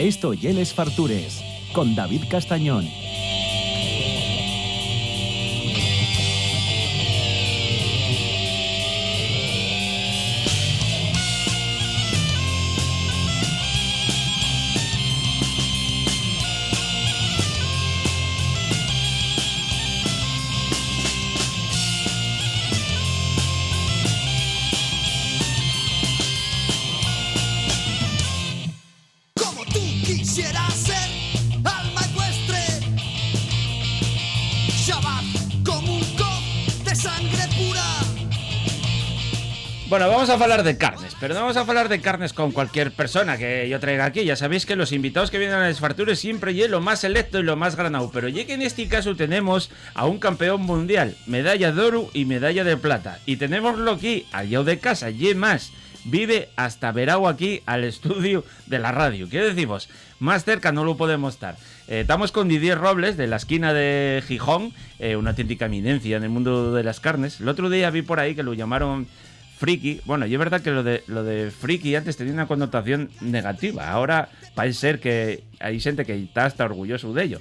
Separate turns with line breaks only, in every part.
Esto y Les Fartures, con David Castañón.
Bueno, vamos a hablar de carnes, pero no vamos a hablar de carnes con cualquier persona que yo traiga aquí. Ya sabéis que los invitados que vienen a Les Fartures siempre es lo más selecto y lo más granado, pero ya que en este caso tenemos a un campeón mundial, medalla de oro y medalla de plata, y tenemoslo aquí, al lado de casa, y más, vive hasta Verao aquí al estudio de la radio. ¿Qué decimos? Más cerca no lo podemos estar. Estamos con Didier Robles, de la esquina de Gijón, una auténtica eminencia en el mundo de las carnes. El otro día vi por ahí que lo llamaron friki. Bueno, y es verdad que lo de friki antes tenía una connotación negativa. Ahora parece ser que hay gente que está hasta orgulloso de ello.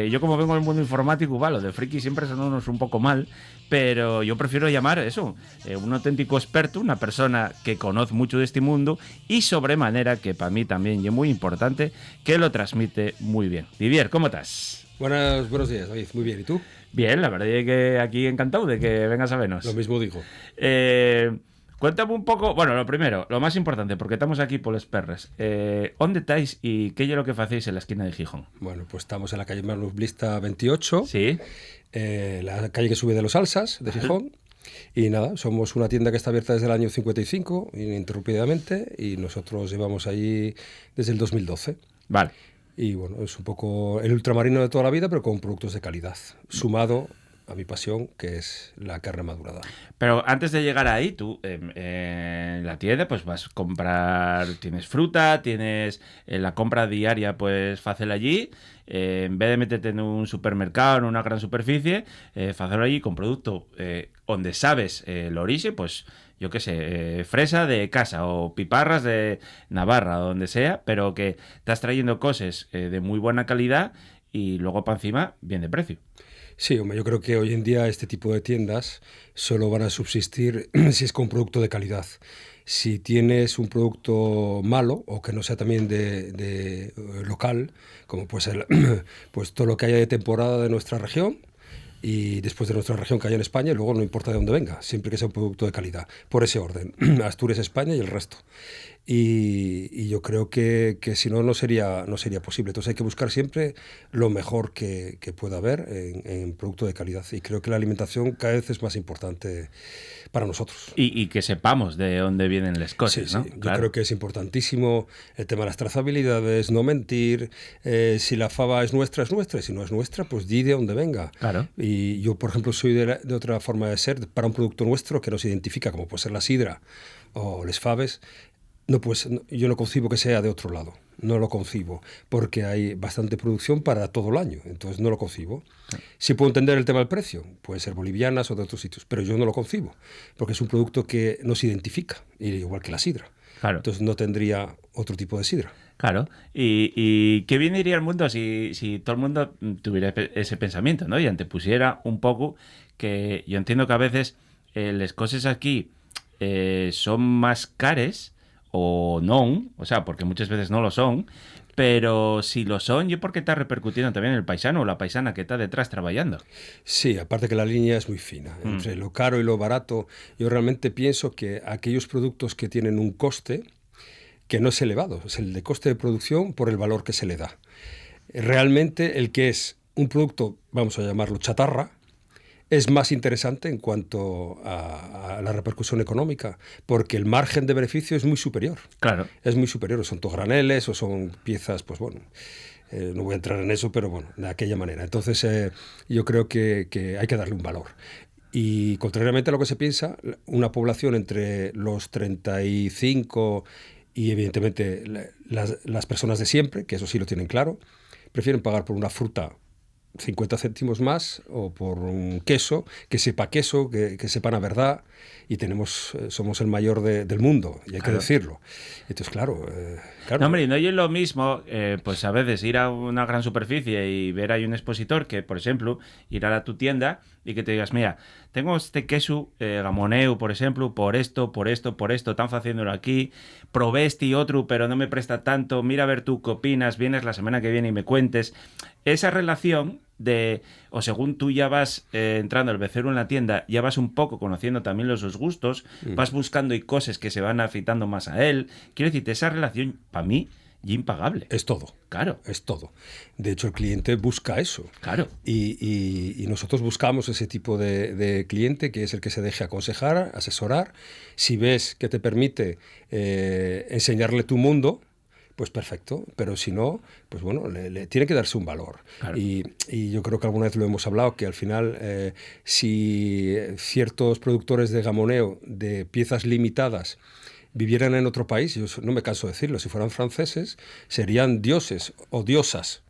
Yo, como vengo del mundo informático, lo de friki siempre sonamos un poco mal, pero yo prefiero llamar eso, un auténtico experto, una persona que conoce mucho de este mundo y sobremanera, que para mí también es muy importante, que lo transmite muy bien. Didier, ¿cómo estás?
Buenos días, David. Muy bien. ¿Y tú?
Bien, la verdad es que aquí encantado de que vengas a vernos.
Lo mismo digo.
Cuéntame un poco, bueno, lo primero, lo más importante, porque estamos aquí por los perres. ¿Dónde estáis y qué es lo que hacéis en la esquina de Gijón?
Bueno, pues estamos en la calle Manublista 28,
sí,
la calle que sube de los Alsas, de Gijón. Y nada, somos una tienda que está abierta desde el año 55, ininterrumpidamente, y nosotros llevamos ahí desde el 2012.
Vale.
Y bueno, es un poco el ultramarino de toda la vida, pero con productos de calidad, sumado a mi pasión, que es la carne madurada.
Pero antes de llegar ahí, tú en la tienda pues vas a comprar, tienes fruta, tienes la compra diaria, pues fácil allí, en vez de meterte en un supermercado, en una gran superficie, hacerlo allí con producto donde sabes el origen, pues yo qué sé, fresa de casa o piparras de Navarra o donde sea, pero que estás trayendo cosas de muy buena calidad y luego para encima bien de precio.
Sí, hombre, yo creo que hoy en día este tipo de tiendas solo van a subsistir si es con producto de calidad. Si tienes un producto malo o que no sea también de local, como puede ser pues todo lo que haya de temporada de nuestra región, y después de nuestra región que hay en España, y luego no importa de dónde venga, siempre que sea un producto de calidad, por ese orden, Asturias, España y el resto. Y yo creo que si no, no sería posible. Entonces hay que buscar siempre lo mejor que pueda haber en producto de calidad. Y creo que la alimentación cada vez es más importante para nosotros.
Y que sepamos de dónde vienen las cosas,
sí,
¿no?
Sí.
Claro.
Yo creo que es importantísimo el tema de las trazabilidades, no mentir. Si la fava es nuestra, es nuestra. Y si no es nuestra, pues di de dónde venga.
Claro.
Y yo, por ejemplo, soy de otra forma de ser para un producto nuestro que nos identifica, como puede ser la sidra o les faves. No, pues yo no concibo que sea de otro lado, no lo concibo, porque hay bastante producción para todo el año, entonces no lo concibo. Sí puedo entender el tema del precio, pueden ser bolivianas o de otros sitios, pero yo no lo concibo, porque es un producto que nos identifica, igual que la sidra.
Claro.
Entonces no tendría otro tipo de sidra.
Claro, y qué bien iría el mundo si todo el mundo tuviera ese pensamiento, ¿no? Y antepusiera un poco que yo entiendo que a veces las cosas aquí son más caras o no, o sea, porque muchas veces no lo son, pero si lo son, yo porque está repercutiendo también el paisano o la paisana que está detrás trabajando.
Sí, aparte que la línea es muy fina, entre lo caro y lo barato. Yo realmente pienso que aquellos productos que tienen un coste que no es elevado, es el de coste de producción por el valor que se le da. Realmente el que es un producto, vamos a llamarlo chatarra, es más interesante en cuanto a la repercusión económica, porque el margen de beneficio es muy superior.
Claro.
Es muy superior, son todos graneles o son piezas, pues bueno, no voy a entrar en eso, pero bueno, de aquella manera. Entonces yo creo que hay que darle un valor. Y contrariamente a lo que se piensa, una población entre los 35 y evidentemente las personas de siempre, que eso sí lo tienen claro, prefieren pagar por una fruta 50 céntimos más o por un queso, que sepan a verdad, y somos el mayor del mundo, y hay que decirlo. Entonces, claro.
No, hombre, no es lo mismo, pues a veces ir a una gran superficie y ver ahí un expositor que, por ejemplo, ir a tu tienda y que te digas, mira, tengo este queso Gamoneu, por ejemplo, por esto, están haciéndolo aquí, probé este y otro, pero no me presta tanto, mira a ver tú qué opinas, vienes la semana que viene y me cuentes. Esa relación o según tú ya vas entrando al becerro en la tienda, ya vas un poco conociendo también los gustos, vas buscando y cosas que se van afeitando más a él. Quiero decirte, esa relación, para mí, y impagable.
Es todo.
Claro.
Es todo. De hecho, el cliente busca eso.
Claro.
Y nosotros buscamos ese tipo de cliente, que es el que se deje aconsejar, asesorar. Si ves que te permite enseñarle tu mundo, pues perfecto, pero si no, pues bueno, le tiene que darse un valor.
Claro.
Y yo creo que alguna vez lo hemos hablado, que al final, si ciertos productores de gamoneo, de piezas limitadas, vivieran en otro país, yo no me canso de decirlo, si fueran franceses, serían dioses o diosas.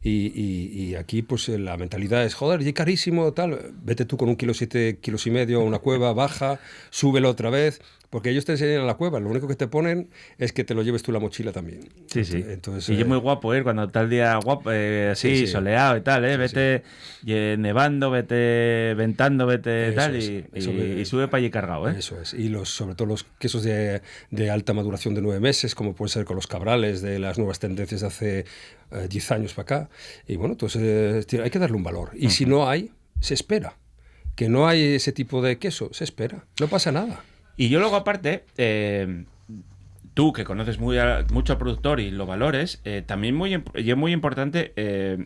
Y aquí pues la mentalidad es, joder, y carísimo, tal, vete tú con 1,7 kilos a una cueva, baja, súbelo otra vez, porque ellos te enseñan a la cueva, lo único que te ponen es que te lo lleves tú la mochila también.
Sí, sí.
Entonces,
y es muy guapo ir cuando está el día guapo, así,
sí.
soleado y tal,
Sí,
vete nevando, vete ventando, vete
Eso
tal,
es,
y sube para allí cargado,
Eso es. Y sobre todo los quesos de alta maduración de 9 meses, como puede ser con los cabrales de las nuevas tendencias de hace 10 años para acá. Y bueno, entonces hay que darle un valor. Y si no hay, se espera. Que no hay ese tipo de queso, se espera. No pasa nada.
Y yo luego, aparte, tú que conoces mucho al productor y lo valores, también es muy importante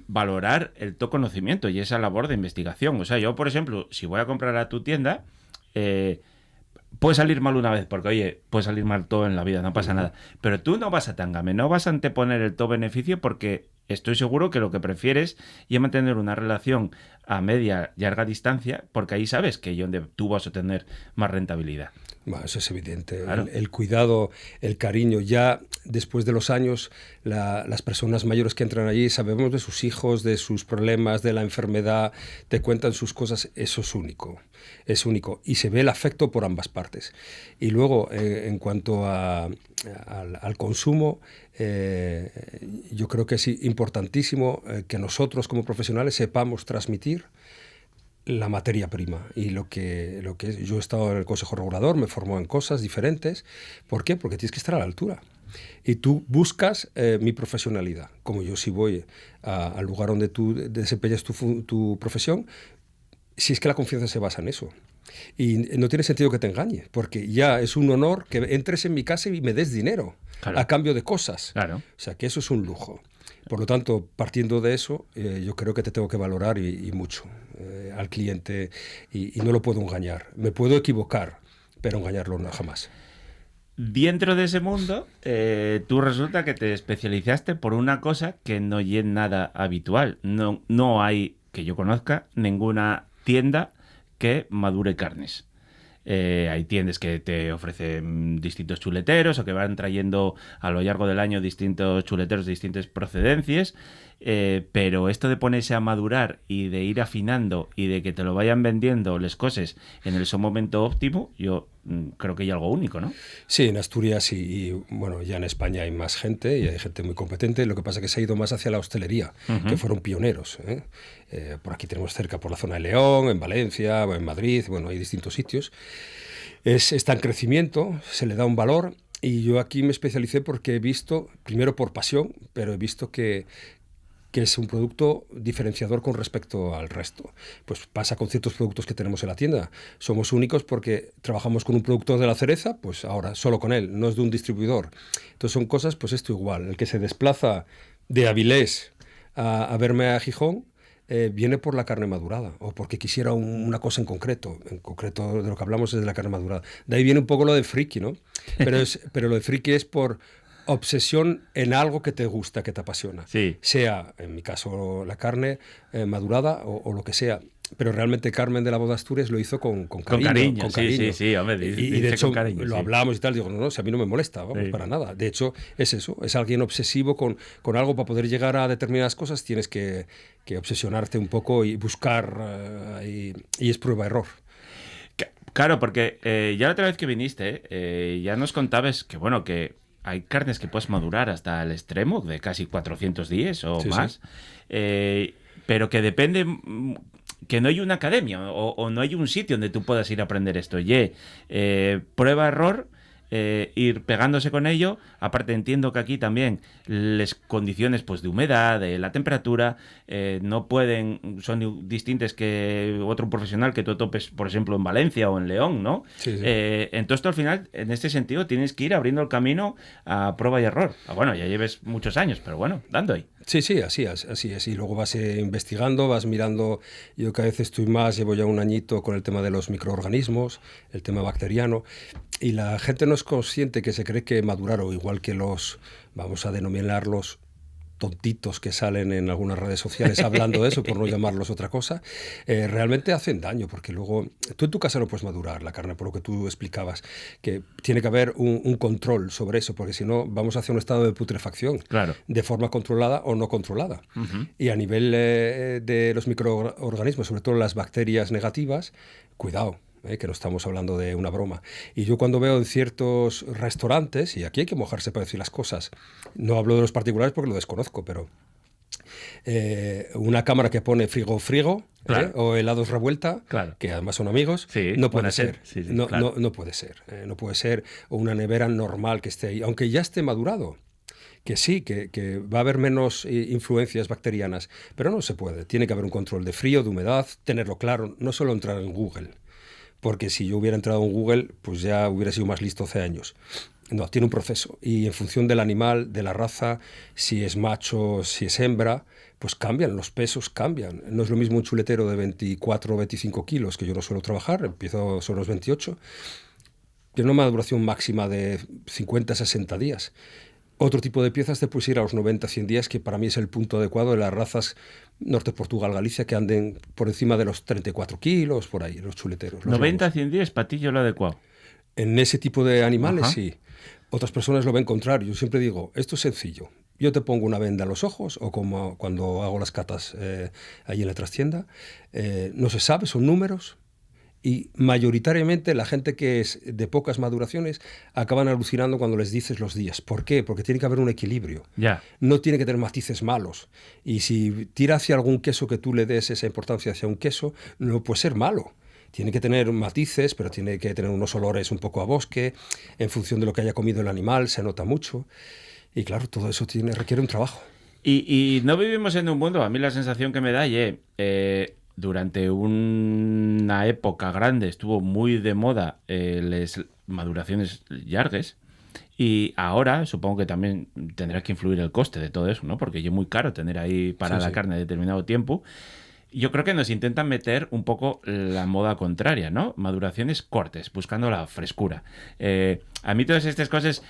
valorar el tu conocimiento y esa labor de investigación. O sea, yo, por ejemplo, si voy a comprar a tu tienda, puede salir mal una vez, porque, oye, puede salir mal todo en la vida, no pasa nada. Pero tú no vas a tangame, no vas a anteponer el todo beneficio, porque estoy seguro que lo que prefieres es mantener una relación a media y larga distancia, porque ahí sabes que es donde tú vas a tener más rentabilidad.
Bueno, eso es evidente.
Claro.
El cuidado, el cariño. Ya después de los años, las personas mayores que entran allí, sabemos de sus hijos, de sus problemas, de la enfermedad, te cuentan sus cosas. Eso es único. Es único. Y se ve el afecto por ambas partes. Y luego, en cuanto al consumo, yo creo que es importantísimo que nosotros como profesionales sepamos transmitir la materia prima y lo que es. Yo he estado en el Consejo Regulador, me formo en cosas diferentes. ¿Por qué? Porque tienes que estar a la altura. Y tú buscas mi profesionalidad. Como yo, si voy al lugar donde tú desempeñas tu profesión, si es que la confianza se basa en eso. Y no tiene sentido que te engañe, porque ya es un honor que entres en mi casa y me des dinero, claro, a cambio de cosas.
Claro.
O sea, que eso es un lujo. Por lo tanto, partiendo de eso, yo creo que te tengo que valorar y mucho al cliente, y no lo puedo engañar. Me puedo equivocar, pero engañarlo no, jamás.
Dentro de ese mundo, tú resulta que te especializaste por una cosa que no es nada habitual. No hay, que yo conozca, ninguna tienda que madure carnes. Hay tiendas que te ofrecen distintos chuleteros o que van trayendo a lo largo del año distintos chuleteros de distintas procedencias, pero esto de ponerse a madurar y de ir afinando y de que te lo vayan vendiendo las cosas en el momento óptimo, yo creo que hay algo único, ¿no?
Sí, en Asturias y bueno, ya en España hay más gente y hay gente muy competente. Lo que pasa es que se ha ido más hacia la hostelería, que fueron pioneros. Por aquí tenemos cerca, por la zona de León, en Valencia, en Madrid, bueno, hay distintos sitios. Está en crecimiento, se le da un valor, y yo aquí me especialicé porque he visto, primero por pasión, pero he visto que es un producto diferenciador con respecto al resto. Pues pasa con ciertos productos que tenemos en la tienda. Somos únicos porque trabajamos con un productor de la cereza, pues ahora solo con él, no es de un distribuidor. Entonces son cosas, pues esto igual. El que se desplaza de Avilés a verme a Gijón, viene por la carne madurada o porque quisiera una cosa en concreto. En concreto de lo que hablamos es de la carne madurada. De ahí viene un poco lo de friki, ¿no? Pero lo de friki es por obsesión en algo que te gusta, que te apasiona.
Sí.
Sea, en mi caso, la carne madurada o lo que sea. Pero realmente Carmen de la Boda Asturias lo hizo con cariño. Con cariño.
Sí, hombre.
Y de hecho
cariño,
lo
sí.
hablamos y tal, digo, no, si a mí no me molesta, vamos, para nada. De hecho, es eso, es alguien obsesivo con algo. Para poder llegar a determinadas cosas tienes que obsesionarte un poco y buscar, y es prueba-error.
Claro, porque ya la otra vez que viniste, ya nos contabas que, bueno, que hay carnes que puedes madurar hasta el extremo de casi 400 días o más, pero que depende... que no hay una academia o no hay un sitio donde tú puedas ir a aprender esto. Prueba, error, ir pegándose con ello. Aparte entiendo que aquí también las condiciones pues de humedad, de la temperatura, son distintas que otro profesional que tú topes, por ejemplo, en Valencia o en León, ¿no?
Sí.
Entonces tú al final, en este sentido, tienes que ir abriendo el camino a prueba y error. Bueno, ya lleves muchos años, pero bueno, dando ahí.
Sí, así es. Y luego vas investigando, vas mirando. Yo cada vez estoy más, llevo ya un añito con el tema de los microorganismos, el tema bacteriano. Y la gente no es consciente, que se cree que madurar, o igual que vamos a denominarlos tontitos que salen en algunas redes sociales hablando de eso, por no llamarlos otra cosa, realmente hacen daño, porque luego tú en tu casa no puedes madurar la carne, por lo que tú explicabas, que tiene que haber un control sobre eso, porque si no vamos hacia un estado de putrefacción,
claro,
de forma controlada o no controlada.
Uh-huh.
Y a nivel de los microorganismos, sobre todo las bacterias negativas, cuidado. Que no estamos hablando de una broma. Y yo cuando veo en ciertos restaurantes, y aquí hay que mojarse para decir las cosas, no hablo de los particulares porque lo desconozco, pero una cámara que pone frigo,
claro,
o helados revuelta,
claro,
que además son amigos,
sí,
no puede ser.
Sí,
no,
claro.
no puede ser. No puede ser. O una nevera normal que esté ahí, aunque ya esté madurado. Que sí, que va a haber menos influencias bacterianas, pero no se puede. Tiene que haber un control de frío, de humedad, tenerlo claro, no solo entrar en Google. Porque si yo hubiera entrado en Google, pues ya hubiera sido más listo hace años. No, tiene un proceso. Y en función del animal, de la raza, si es macho, si es hembra, pues cambian, los pesos cambian. No es lo mismo un chuletero de 24 o 25 kilos, que yo no suelo trabajar, empiezo sobre los 28, tiene una maduración máxima de 50 a 60 días. Otro tipo de piezas te puedes ir a los 90, 100 días, que para mí es el punto adecuado de las razas Norte, Portugal, Galicia, que anden por encima de los 34 kilos, por ahí, los chuleteros. Los
90 a
lobos.
100 días, patillo lo adecuado.
En ese tipo de animales,
Ajá.
sí. Otras personas lo ven contrario. Yo siempre digo, esto es sencillo. Yo te pongo una venda en los ojos, o como cuando hago las catas allí en la trastienda, no se sabe, son números. Y mayoritariamente la gente que es de pocas maduraciones acaban alucinando cuando les dices los días. ¿Por qué? Porque tiene que haber un equilibrio.
Ya.
No tiene que tener matices malos. Y si tira hacia algún queso, que tú le des esa importancia hacia un queso, no puede ser malo. Tiene que tener matices, pero tiene que tener unos olores un poco a bosque. En función de lo que haya comido el animal, se nota mucho. Y claro, todo eso requiere un trabajo.
Y no vivimos en un mundo, a mí la sensación que me da, durante una época grande estuvo muy de moda las maduraciones llargues, y ahora supongo que también tendrá que influir el coste de todo eso, ¿no? Porque es muy caro tener ahí para la carne determinado tiempo. Yo creo que nos intentan meter un poco la moda contraria, ¿no? Maduraciones cortes, buscando la frescura. A mí todas estas cosas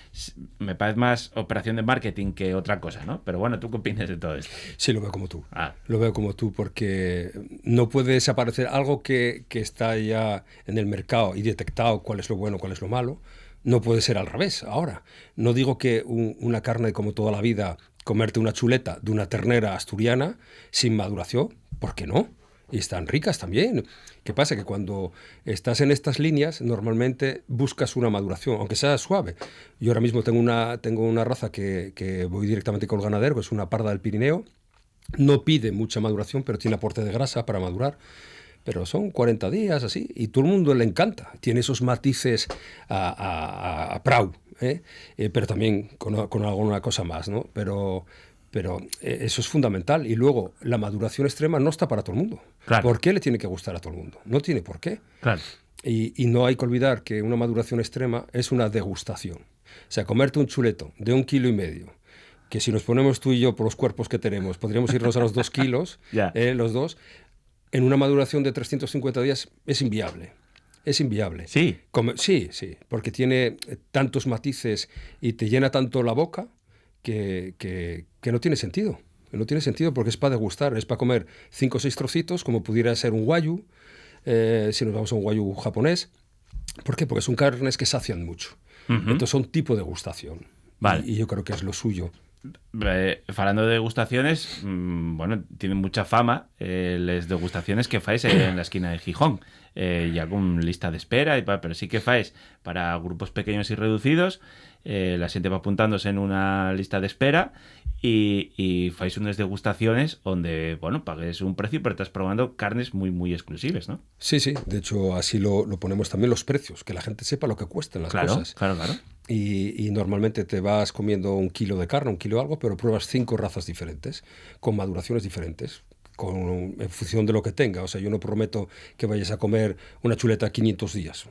me parece más operación de marketing que otra cosa, ¿no? Pero bueno, ¿tú qué opinas de todo esto?
Sí, lo veo como tú.
Ah.
Lo veo como tú, porque no puede desaparecer algo que está ya en el mercado y detectado cuál es lo bueno, cuál es lo malo. No puede ser al revés ahora. No digo que una carne, como toda la vida, comerte una chuleta de una ternera asturiana sin maduración, ¿por qué no? Y están ricas también. ¿Qué pasa? Que cuando estás en estas líneas, normalmente buscas una maduración, aunque sea suave. Yo ahora mismo tengo una raza que voy directamente con el ganadero, que es una parda del Pirineo. No pide mucha maduración, pero tiene aporte de grasa para madurar. Pero son 40 días, así, y todo el mundo le encanta. Tiene esos matices a Prau, pero también con alguna cosa más, ¿no? Pero eso es fundamental. Y luego, la maduración extrema no está para todo el mundo.
Claro.
¿Por qué le tiene que gustar a todo el mundo? No tiene por qué.
Claro.
Y no hay que olvidar que una maduración extrema es una degustación. O sea, comerte un chuleto de 1,5 kilos, que si nos ponemos tú y yo por los cuerpos que tenemos, podríamos irnos a los 2 kilos,
Ya.
Los dos, en una maduración de 350 días es inviable. Es inviable.
Sí.
Sí, porque tiene tantos matices y te llena tanto la boca que no tiene sentido. No tiene sentido porque es para degustar, es para comer 5 o 6 trocitos, como pudiera ser un wagyu, si nos vamos a un wagyu japonés. ¿Por qué? Porque son carnes que sacian mucho. Entonces son tipo degustación.
Vale.
Y yo creo que es lo suyo.
Falando de degustaciones, bueno, tienen mucha fama las degustaciones que fais en la esquina de Gijón. Y algún lista de espera, pero sí que fais para grupos pequeños y reducidos. La gente va apuntándose en una lista de espera y fais unas degustaciones donde, bueno, pagues un precio, pero estás probando carnes muy, muy exclusivas, ¿no?
Sí, de hecho así lo ponemos también los precios, que la gente sepa lo que cuestan las cosas.
Claro.
Y normalmente te vas comiendo 1 kilo de carne, 1 kilo de algo, pero pruebas 5 razas diferentes, con maduraciones diferentes, en función de lo que tenga. O sea, yo no prometo que vayas a comer una chuleta 500 días,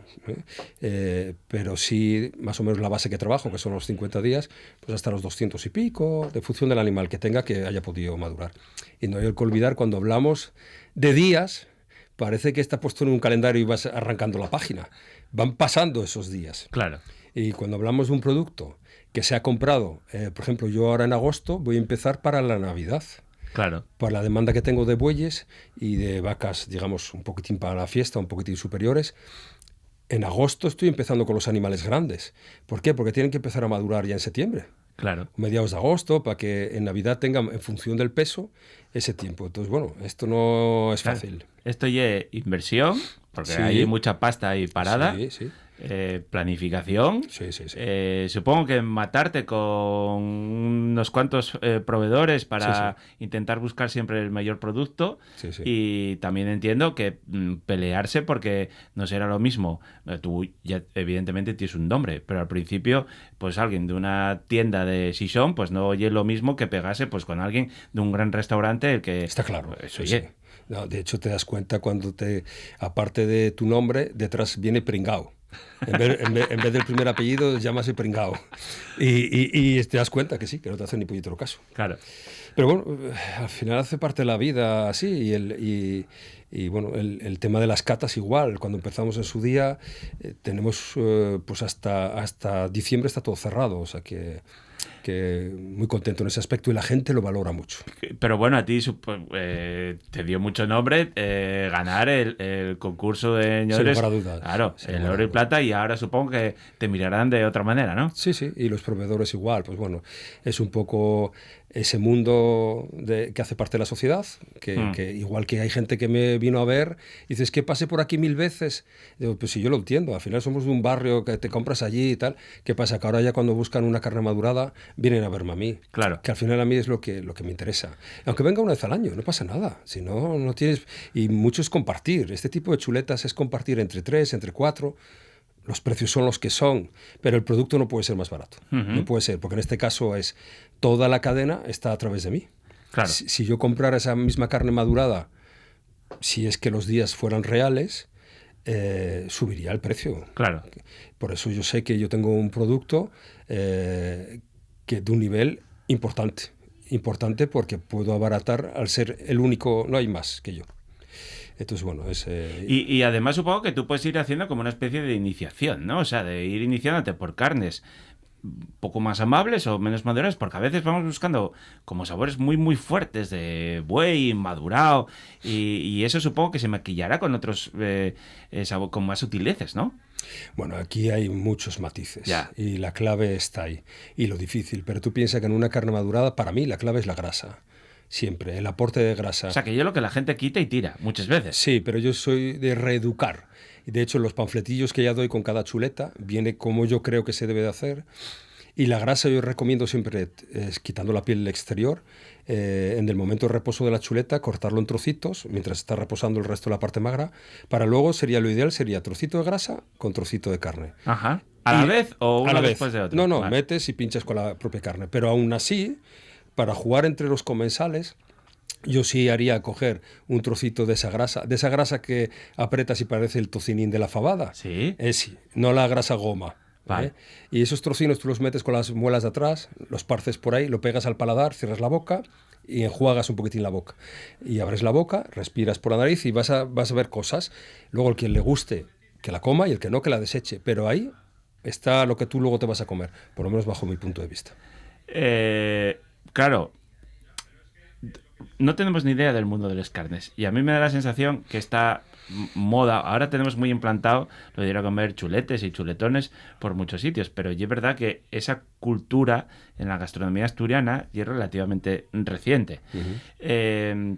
pero sí más o menos la base que trabajo, que son los 50 días, pues hasta los 200 y pico, de función del animal que tenga, que haya podido madurar. Y no hay que olvidar, cuando hablamos de días, parece que está puesto en un calendario y vas arrancando la página. Van pasando esos días.
Claro.
Y cuando hablamos de un producto que se ha comprado, por ejemplo, yo ahora en agosto voy a empezar para la Navidad.
Claro.
Por la demanda que tengo de bueyes y de vacas, digamos, un poquitín para la fiesta, un poquitín superiores. En agosto estoy empezando con los animales grandes. ¿Por qué? Porque tienen que empezar a madurar ya en septiembre.
Claro.
Mediados de agosto, para que en Navidad tengan, en función del peso, ese tiempo. Entonces, bueno, esto no es fácil.
Esto ya es inversión, porque
Sí.
hay mucha pasta ahí parada.
Sí.
Planificación.
Sí.
Supongo que matarte con unos cuantos proveedores para intentar buscar siempre el mayor producto.
Sí.
Y también entiendo que pelearse, porque no será lo mismo. Tú ya evidentemente tienes un nombre, pero al principio pues alguien de una tienda de Xixón pues no oye lo mismo que pegase pues con alguien de un gran restaurante, el que...
Está claro.
Pues,
Sí.
oye.
No, de hecho, te das cuenta cuando aparte de tu nombre, detrás viene Pringao. En vez del primer apellido, llámase Pringao. Y te das cuenta que sí, que no te hacen ni puñetero caso.
Claro.
Pero bueno, al final hace parte de la vida así. Y bueno, el tema de las catas igual. Cuando empezamos en su día, tenemos pues hasta diciembre está todo cerrado. O sea que muy contento en ese aspecto y la gente lo valora mucho.
Pero bueno, a ti te dio mucho nombre ganar el concurso de ñores.
Sin lugar a dudas.
Claro, el oro y plata, y ahora supongo que te mirarán de otra manera, ¿no?
Sí, y los proveedores igual. Pues bueno, es un poco ese mundo que hace parte de la sociedad, que igual que hay gente que me vino a ver y dices que pase por aquí 1000 veces. Digo, pues sí, yo lo entiendo. Al final somos de un barrio que te compras allí y tal. ¿Qué pasa? Que ahora ya cuando buscan una carne madurada vienen a verme a mí.
Claro.
Que al final a mí es lo que me interesa. Aunque venga una vez al año, no pasa nada. Si no tienes... Y mucho es compartir. Este tipo de chuletas es compartir entre 3, entre 4. Los precios son los que son, pero el producto no puede ser más barato. No puede ser, porque en este caso es toda la cadena está a través de mí.
Claro.
Si yo comprara esa misma carne madurada, si es que los días fueran reales, subiría el precio.
Claro.
Por eso yo sé que yo tengo un producto que de un nivel importante porque puedo abaratar al ser el único, no hay más que yo. Entonces, bueno,
y además supongo que tú puedes ir haciendo como una especie de iniciación, ¿no? O sea, de ir iniciándote por carnes poco más amables o menos maduras, porque a veces vamos buscando como sabores muy muy fuertes de buey madurado, y eso supongo que se maquillará con otros con más sutilezas, ¿no?
Bueno, aquí hay muchos matices.
Ya.
Y la clave está ahí, y lo difícil, pero tú piensas que en una carne madurada, para mí la clave es la grasa. Siempre, el aporte de grasa.
O sea, que yo lo que la gente quita y tira, muchas veces.
Sí, pero yo soy de reeducar. Y de hecho, los panfletillos que ya doy con cada chuleta, viene como yo creo que se debe de hacer. Y la grasa yo recomiendo siempre, quitando la piel exterior, en el momento de reposo de la chuleta, cortarlo en trocitos, mientras está reposando el resto de la parte magra, para luego lo ideal sería trocito de grasa con trocito de carne.
Ajá. ¿A la vez o uno después de otro?
No,
vale.
metes y pinchas con la propia carne. Pero aún así, para jugar entre los comensales, yo sí haría coger un trocito de esa grasa que apretas y parece el tocinín de la fabada.
Sí.
Sí, no la grasa goma.
Vale.
Y esos trocinos tú los metes con las muelas de atrás, los parces por ahí, lo pegas al paladar, cierras la boca y enjuagas un poquitín la boca. Y abres la boca, respiras por la nariz y vas a ver cosas. Luego, el quien le guste que la coma y el que no, que la deseche. Pero ahí está lo que tú luego te vas a comer, por lo menos bajo mi punto de vista.
Claro, no tenemos ni idea del mundo de las carnes. Y a mí me da la sensación que esta moda, ahora tenemos muy implantado lo de ir a comer chuletes y chuletones por muchos sitios, pero es verdad que esa cultura en la gastronomía asturiana es relativamente reciente.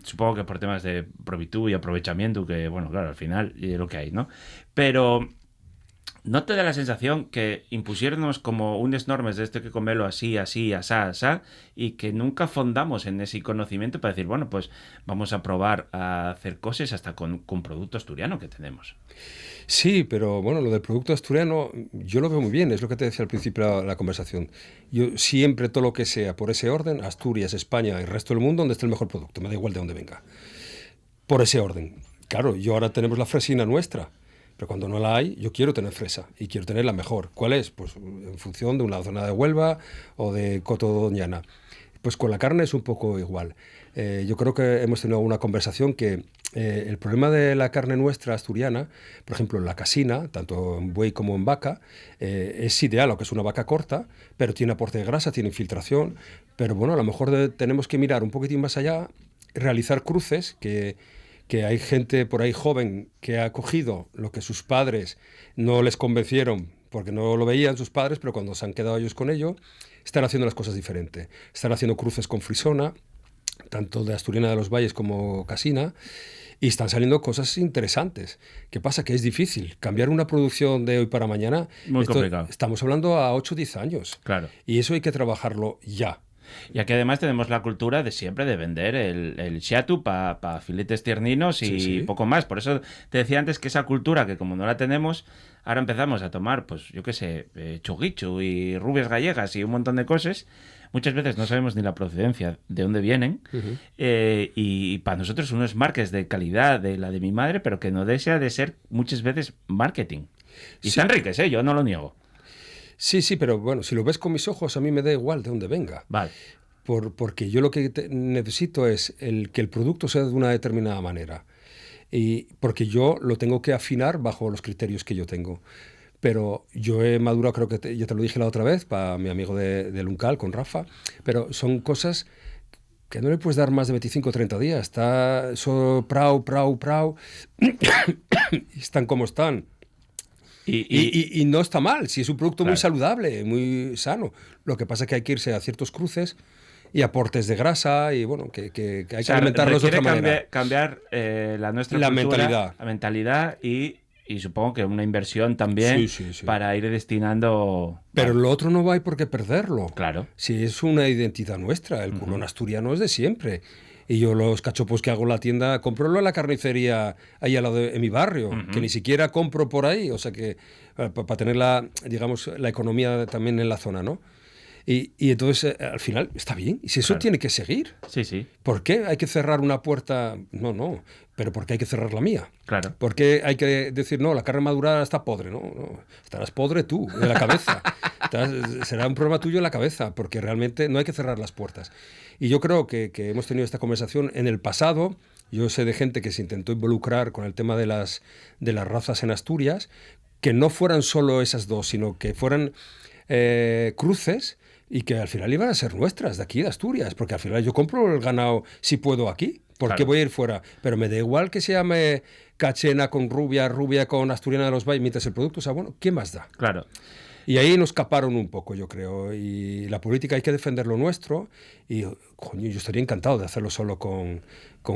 Supongo que por temas de probitud y aprovechamiento, que bueno, claro, al final es lo que hay, ¿no? Pero ¿no te da la sensación que impusiéramos como unas normas de esto que comerlo así, así, asá, asá, y que nunca fondamos en ese conocimiento para decir, bueno, pues vamos a probar a hacer cosas hasta con producto asturiano que tenemos?
Sí, pero bueno, lo del producto asturiano yo lo veo muy bien, es lo que te decía al principio de la conversación. Yo siempre todo lo que sea por ese orden, Asturias, España y el resto del mundo, donde esté el mejor producto, me da igual de dónde venga. Por ese orden. Claro, yo ahora tenemos la fresina nuestra. Pero cuando no la hay, yo quiero tener fresa y quiero tener la mejor. ¿Cuál es? Pues en función de una zona de Huelva o de Coto Doñana. Pues con la carne es un poco igual. Yo creo que hemos tenido una conversación que el problema de la carne nuestra asturiana, por ejemplo, en la casina, tanto en buey como en vaca, es ideal, aunque es una vaca corta, pero tiene aporte de grasa, tiene infiltración. Pero bueno, a lo mejor tenemos que mirar un poquitín más allá, realizar cruces que hay gente por ahí joven que ha cogido lo que sus padres no les convencieron porque no lo veían sus padres, pero cuando se han quedado ellos con ello, están haciendo las cosas diferente. Están haciendo cruces con frisona, tanto de Asturiana de los Valles como casina, y están saliendo cosas interesantes. ¿Qué pasa? Que es difícil. Cambiar una producción de hoy para mañana,
Muy complicado.
Estamos hablando a 8 o 10 años.
Claro.
Y eso hay que trabajarlo ya.
Y aquí además tenemos la cultura de siempre de vender el xiatu para filetes tierninos y
Sí.
poco más. Por eso te decía antes que esa cultura, que como no la tenemos, ahora empezamos a tomar, pues yo qué sé, chuguichu y rubias gallegas y un montón de cosas. Muchas veces no sabemos ni la procedencia de dónde vienen. Y para nosotros unos marques de calidad de la de mi madre, pero que no desea de ser muchas veces marketing. Y
Sí.
están ricas, yo no lo niego.
Sí, pero bueno, si lo ves con mis ojos, a mí me da igual de dónde venga.
Vale.
Porque yo lo que necesito es que el producto sea de una determinada manera. Y porque yo lo tengo que afinar bajo los criterios que yo tengo. Pero yo he madurado, creo que ya te lo dije la otra vez, para mi amigo de Luncal, con Rafa, pero son cosas que no le puedes dar más de 25 o 30 días. Está eso, prau, y están como están. Y no está mal, si es un producto muy saludable, muy sano. Lo que pasa es que hay que irse a ciertos cruces y aportes de grasa y bueno, que hay que alimentarlos de otra manera.
Cambiar la nuestra
La
cultura,
mentalidad.
la mentalidad y supongo que una inversión también
Sí.
para ir destinando.
Pero lo otro no hay por qué perderlo.
Claro.
Si es una identidad nuestra, el culón asturiano es de siempre. Y yo los cachopos que hago en la tienda, compro en la carnicería ahí al lado en mi barrio, que ni siquiera compro por ahí, o sea que para tener digamos, la economía también en la zona, ¿no? Y entonces al final está bien, y si eso tiene que seguir.
Sí.
¿Por qué hay que cerrar una puerta? No, pero ¿por qué hay que cerrar la mía?
Claro.
¿Por qué hay que decir, no, la carne madurada está podre? No, estarás podre tú, de la cabeza. Será un problema tuyo en la cabeza, porque realmente no hay que cerrar las puertas. Y yo creo que hemos tenido esta conversación en el pasado. Yo sé de gente que se intentó involucrar con el tema de las razas en Asturias, que no fueran solo esas dos, sino que fueran cruces y que al final iban a ser nuestras, de aquí, de Asturias, porque al final yo compro el ganado si puedo aquí. ¿Por qué voy a ir fuera? Pero me da igual que se llame cachena con rubia con asturiana de los valles, mientras el producto sea bueno, ¿qué más da?
Claro.
Y ahí nos escaparon un poco, yo creo. Y la política hay que defender lo nuestro. Y, coño, yo estaría encantado de hacerlo solo con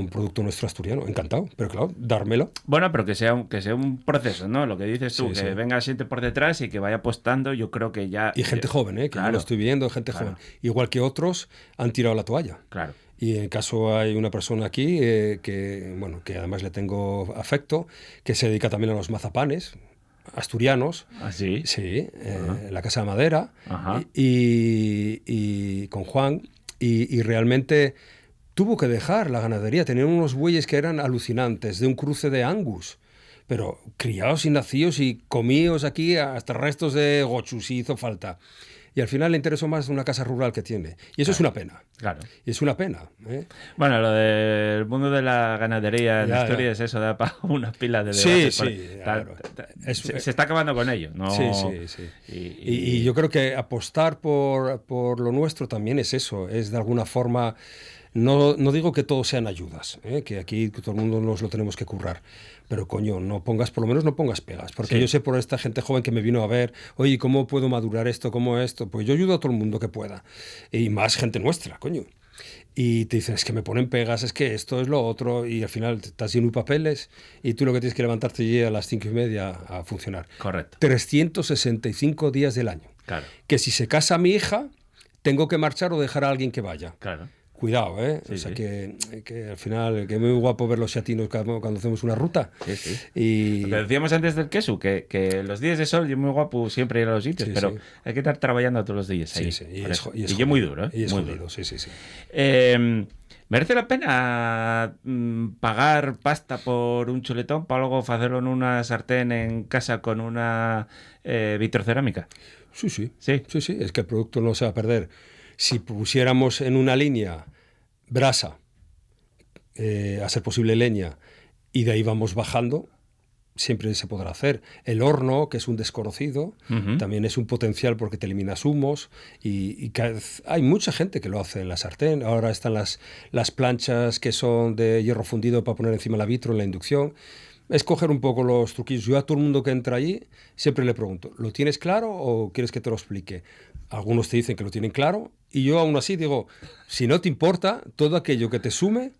producto nuestro asturiano. Encantado. Pero claro, dármelo.
Bueno, pero que sea un proceso, ¿no? Lo que dices tú,
Sí.
que venga gente por detrás y que vaya apostando, yo creo que ya...
Y gente joven, que
claro.
yo lo estoy viendo, gente joven. Igual que otros han tirado la toalla.
Claro.
Y en caso hay una persona aquí que además le tengo afecto, que se dedica también a los mazapanes asturianos.
¿Ah, sí?
Sí, en la Casa de Madera.
Ajá.
Y con Juan. Y realmente tuvo que dejar la ganadería. Tenían unos bueyes que eran alucinantes, de un cruce de Angus. Pero criados y nacidos y comidos aquí hasta restos de gochus si hizo falta. y al final le interesó más una casa rural que tiene. Y eso es una pena.
Claro.
Y es una pena.
Bueno, lo del mundo de la ganadería en Asturias, eso da para unas pilas de debate. Se está acabando con ello, ¿no?
Sí. Y yo creo que apostar por lo nuestro también es eso, es de alguna forma... No digo que todo sean ayudas, que aquí todo el mundo nos lo tenemos que currar, pero coño, por lo menos no pongas pegas, porque yo sé por esta gente joven que me vino a ver, oye, ¿cómo puedo madurar esto? ¿Cómo esto? Pues yo ayudo a todo el mundo que pueda, y más gente nuestra, coño. Y te dicen, es que me ponen pegas, es que esto es lo otro, y al final estás lleno de papeles, y tú lo que tienes que levantarte y a las 5:30 a funcionar.
Correcto.
365 días del año.
Claro.
Que si se casa mi hija, tengo que marchar o dejar a alguien que vaya.
Claro.
Cuidado,
Sí,
o sea,
sí.
que al final, que es muy guapo ver los chatinos cuando hacemos una ruta.
Sí.
Y...
Lo que decíamos antes del queso, que los días de sol es muy guapo siempre ir a los sitios, pero hay que estar trabajando todos los días ahí.
Sí. Y
es muy duro, ¿eh?
Y es
muy
jodido,
duro.
sí.
¿Merece la pena pagar pasta por un chuletón para luego hacerlo en una sartén en casa con una vitrocerámica?
Sí. Es que el producto no se va a perder. Si pusiéramos en una línea brasa, a ser posible leña, y de ahí vamos bajando, siempre se podrá hacer. El horno, que es un desconocido, también es un potencial porque te eliminas humos y hay mucha gente que lo hace en la sartén. Ahora están las planchas que son de hierro fundido para poner encima la vitro en la inducción. Es coger un poco los truquillos. Yo a todo el mundo que entra allí siempre le pregunto, ¿lo tienes claro o quieres que te lo explique? Algunos te dicen que lo tienen claro y yo aún así digo, si no te importa, todo aquello que te sume,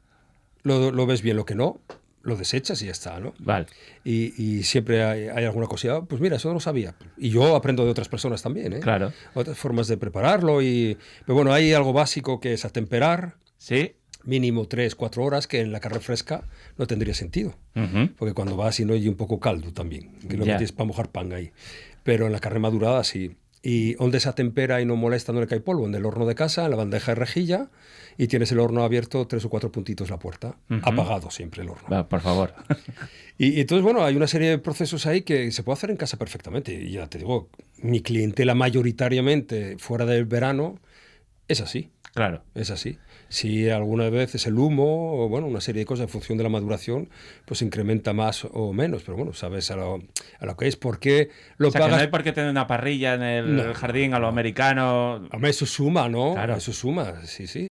lo ves bien, lo que no, lo desechas y ya está, ¿no?
Vale.
Y siempre hay alguna cosilla, pues mira, eso no lo sabía. Y yo aprendo de otras personas también, ¿eh?
Claro.
Otras formas de prepararlo. Pero bueno, hay algo básico que es atemperar.
Sí.
Mínimo 3-4 horas, que en la carne fresca no tendría sentido. Porque cuando vas y no hay un poco caldo también, que lo que tienes para mojar pan ahí. Pero en la carne madurada sí. Y donde se atempera y no molesta, no le cae polvo, en el horno de casa, en la bandeja de rejilla, y tienes el horno abierto 3 o 4 puntitos la puerta, apagado siempre el horno.
Va, por favor.
Y entonces, bueno, hay una serie de procesos ahí que se puede hacer en casa perfectamente. Y ya te digo, mi clientela mayoritariamente fuera del verano es así.
Claro.
Es así. Si alguna vez es el humo o bueno, una serie de cosas en función de la maduración, pues incrementa más o menos. Pero bueno, sabes a lo que es. ¿Por qué lo
Que
pagas?
no hay por qué tener una parrilla en el jardín a lo americano.
Hombre, eso suma, ¿no?
Claro.
Eso suma, sí.